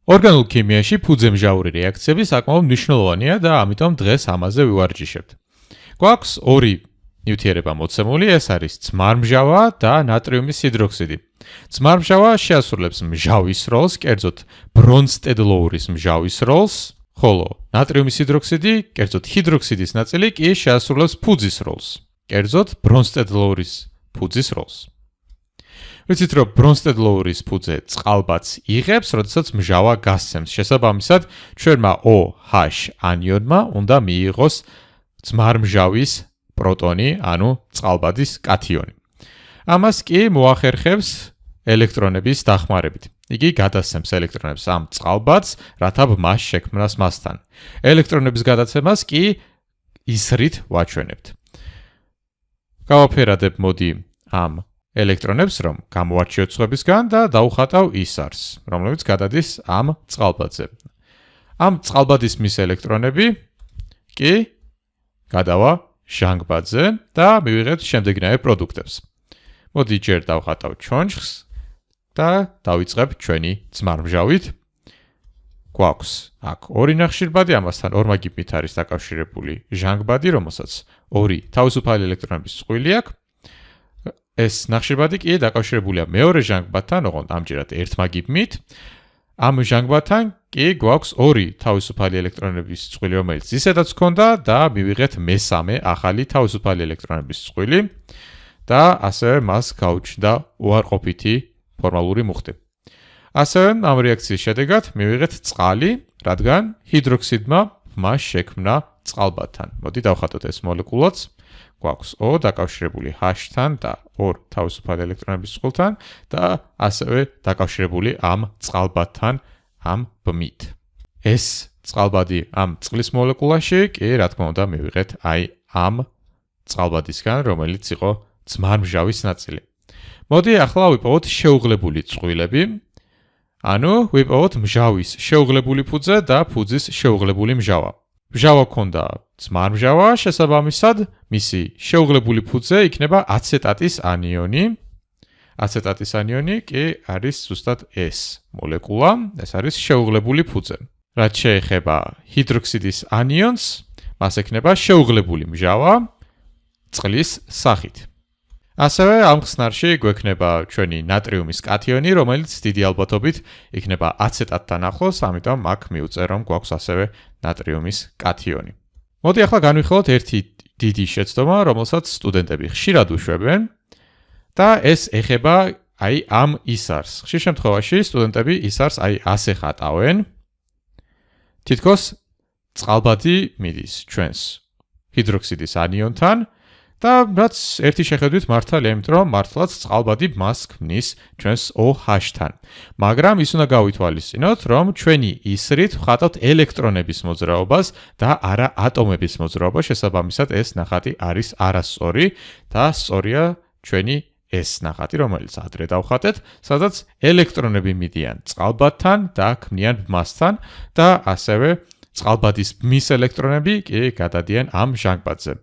ორგანულ ქიმიაში ფუძემჟავური რეაქციები საკმაოდ მნიშვნელოვანია და ამიტომ დღეს ამაზე ვივარჯიშებთ. გვაქვს ორი ნივთიერება მოცემული, ეს არის ძმარმჟავა და ნატრიუმის ჰიდროქსიდი. ძმარმჟავა შეასრულებს მჟავის როლს, კერძოდ ბრონსტედლოურის მჟავის როლს, ხოლო ნატრიუმის ჰიდროქსიდი, კერძოდ ჰიდროქსიდის ნაწილი კი შეასრულებს ფუძის როლს, კერძოდ ბრონსტედლოურის ფუძის როლს. ვიცით, რომ ბრონსტედლოურის ფუძე წყალბადს იღებს, როდესაც მჟავა გასცემს. შესაბამისად, ჩვენმა OH ანიონმა უნდა მიიღოს ძმარმჟავის პროტონი, ანუ წყალბადის კათიონი. ამას კი მოახერხებს ელექტრონების დახმარებით. იგი გადასცემს ელექტრონებს ამ წყალბადს, რათა ბმას შექმნას მასთან. ელექტრონების გადაცემას კი ისრით ვაჩვენებთ. გავაფერადებ მოდი ამ ელექტრონებს, რომ გამოვარჩიოთ სხვებისგან და დავუხატავ ისარს, რომლებიც გადადის ამ წყალბადზე. ამ წყალბადის მის ელექტრონები კი გადავა ჟანგბადზე და მივიღებთ შემდეგნაირ პროდუქტებს. მოდი ჯერ დავხატავ ჩონჩხს და დავიწყებ ჩვენი ძმარმჟავით. გვაქვს აქ ორი ნახშირბადი, ამასთან ორმაგიბით არის დაკავშირებული ჟანგბადი, რომელსაც ორი თავისუფალი ელექტრონების წყვილი აქვს. ეს ნახშირბადი კი დაკავშირებულია მეორე ჟანგბადთან, ოღონდ ამჯერად ერთმაგიბით. ამ ჟანგბადთან კი გვაქვს ორი თავისუფალი ელექტრონების წყვილი, რომელიც ისედაც ჰქონდა და მივიღეთ მესამე ახალი თავისუფალი ელექტრონების წყვილი და ასევე მას გაუჩნდა უარყოფითი ფორმალური მუხტი. ასევე ამ რეაქციის შედეგად მივიღეთ წყალი, რადგან ჰიდროქსიდმა მას შექმნა წყალბადთან. მოდი დავხატოთ ეს მოლეკულაც. გვაქვს O დაკავშირებული H-თან და ორ თავისუფალი ელექტრონების წყვილთან და ასევე დაკავშირებული ამ წყალბადთან, ამ ბმით. ეს წყალბადი ამ წყლის მოლეკულაში კი, რა თქმა უნდა, მივიღეთ აი ამ წყალბადისგან, რომელიც იყო ძმარმჟავის ნაწილი. მოდი ახლა ვიპოვოთ შეუღლებული წყვილები, ანუ ვიპოვოთ მჟავის შეუღლებული ფუძე და ფუძის შეუღლებული მჟავა. მჟავა ქონდა ძმარმჟავა, შესაბამისად, მისი შეუღლებული ფუძე იქნება აცეტატის ანიონი. აცეტატის ანიონი კი არის ზუსტად ეს მოლეკულა, ეს არის შეუღლებული ფუძე. რაც შეეხება ჰიდროქსიდის ანიონს, მას ექნება შეუღლებული მჟავა წყლის სახით. ასევე ამ ხსნარში გვექნება ჩვენი ნატრიუმის კათიონი, რომელიც დიდი ალბათობით იქნება აცეტატთან ახლოს, ამიტომ აქ მივუწერ, რომ გვაქვს ასევე ნატრიუმის კათიონი. მოდი ახლა განვიხილოთ ერთი დიდი შეცდომა, რომელსაც სტუდენტები ხშირად უშვებენ და ეს ეხება აი ამ ისარს. ხშირ შემთხვევაში სტუდენტები ისარს აი ასე ხატავენ. თითქოს წყალბადი მიდის ჩვენს ჰიდროქსიდის ანიონთან და რაც ერთი შეხედვით მართალია, იმიტომ რომ მართლაც წყალბადი მას ქმნის ჩვენს OH-თან. მაგრამ ის უნდა გავითვალისწინოთ, რომ ჩვენი ისრით ვხატავთ ელექტრონების მოძრაობას და არა ატომების მოძრაობას, შესაბამისად ეს ნახატი არის არასწორი და სწორია ჩვენი ეს ნახატი, რომელიც ადრე დავხატეთ, სადაც ელექტრონები მიდიან წყალბადთან და ქმნიან ბმასთან და ასევე წყალბადის ბმის ელექტრონები კი გადადიან ამ ჟანგბადზე.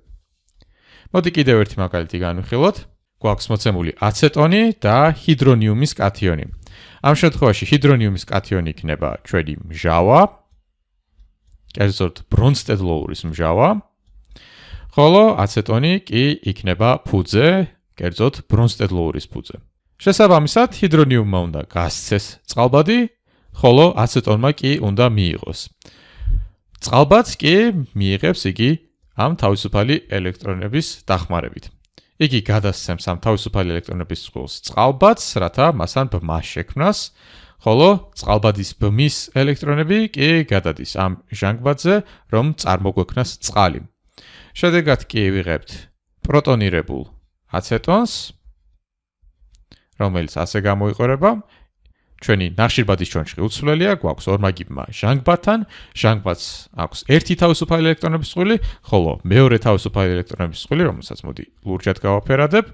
მოდი კიდევ ერთი მაგალითი განვიხილოთ. გვაქვს მოცემული აცეტონი და ჰიდრონიუმის კათიონი. ამ შემთხვევაში ჰიდრონიუმის კათიონი იქნება ჩვენი მჟავა, კერძოდ ბრონსტედლოურის მჟავა, ხოლო აცეტონი კი იქნება ფუძე, კერძოდ ბრონსტედლოურის ფუძე. შესაბამისად, ჰიდრონიუმმა უნდა გასცეს წყალბადი, ხოლო აცეტონმა კი უნდა მიიღოს. წყალბადს კი მიიღებს იგი ამ თავისუფალი ელექტრონების დახმარებით. იგი გადასცემს ამ თავისუფალი ელექტრონების წყვილს წყალბადს, რათა მასთან ბმა შექმნას, ხოლო წყალბადის ბმის ელექტრონები კი გადადის ამ ჟანგბადზე, რომ წარმოგვექმნას წყალი. შედეგად კი ვიღებთ პროტონირებულ აცეტონს, რომელიც ასე გამოიყურება. ჩვენი ნახშირბადის ჩონჩხი უცვლელია, გვაქვს ორმაგიბმა ჟანგბადთან, ჟანგბადს აქვს ერთი თავისუფალი ელექტრონების წყვილი, ხოლო მეორე თავისუფალი ელექტრონების წყვილი, რომელსაც მოდი ლურჯად გავაფერადებ,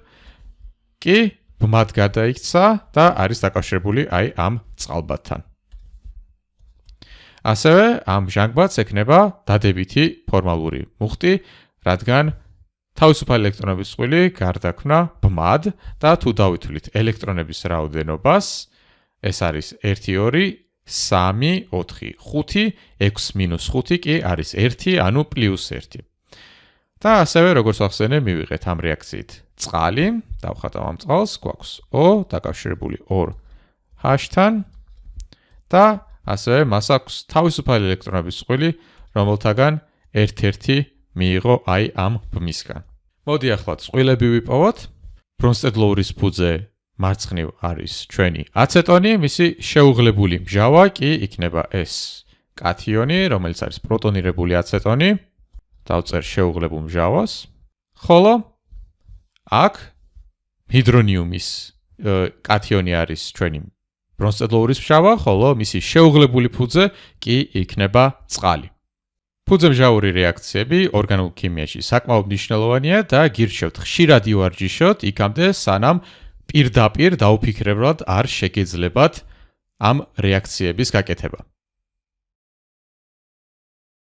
კი ბმად გადაიქცა და არის დაკავშირებული აი ამ წყალბადთან. ასევე ამ ჟანგბადს ექნება დადებითი ფორმალური მუხტი, რადგან თავისუფალი ელექტრონების წყვილი გარდაქმნა ბმად და თუ დავითვლით ელექტრონების რაოდენობას, ეს არის 1-2 3, 4, 5, 6 მინუს 5 კი არის 1, ანუ პლუს 1. და ასევე როგორც ახსენე, მივიღეთ ამ რეაქციით წყალი, დავხატავ ამ წყალს, გვაქვს O დაკავშირებული 2H-თან და ასევე მას აქვს თავისუფალი ელექტრონების წყვილი, რომელთაგან ერთ-ერთი მიიღო აი ამ ბმისგან. მოდი ახლა წყვილები ვიპოვოთ. ბრონსტედ-ლოურის ფუძე მარცხნივ არის ჩვენი აცეტონი, მისი შეუღლებული მჟავა კი იქნება ეს კათიონი, რომელიც არის პროტონირებული აცეტონი. დავწერ შეუღლებულ მჟავას. ხოლო აქ ჰიდრონიუმის კათიონი არის ჩვენი ბრონსტედ-ლოურის მჟავა, ხოლო მისი შეუღლებული ფუძე კი იქნება წყალი. ფუძემჟავური რეაქციები ორგანულ ქიმიაში საკმაოდ მნიშვნელოვანია და გირჩევთ ხშირად ივარჯიშოთ იქამდე, სანამ პირდაპირ დაუფიქრებლად არ შეგეძლებათ ამ რეაქციების გაკეთება.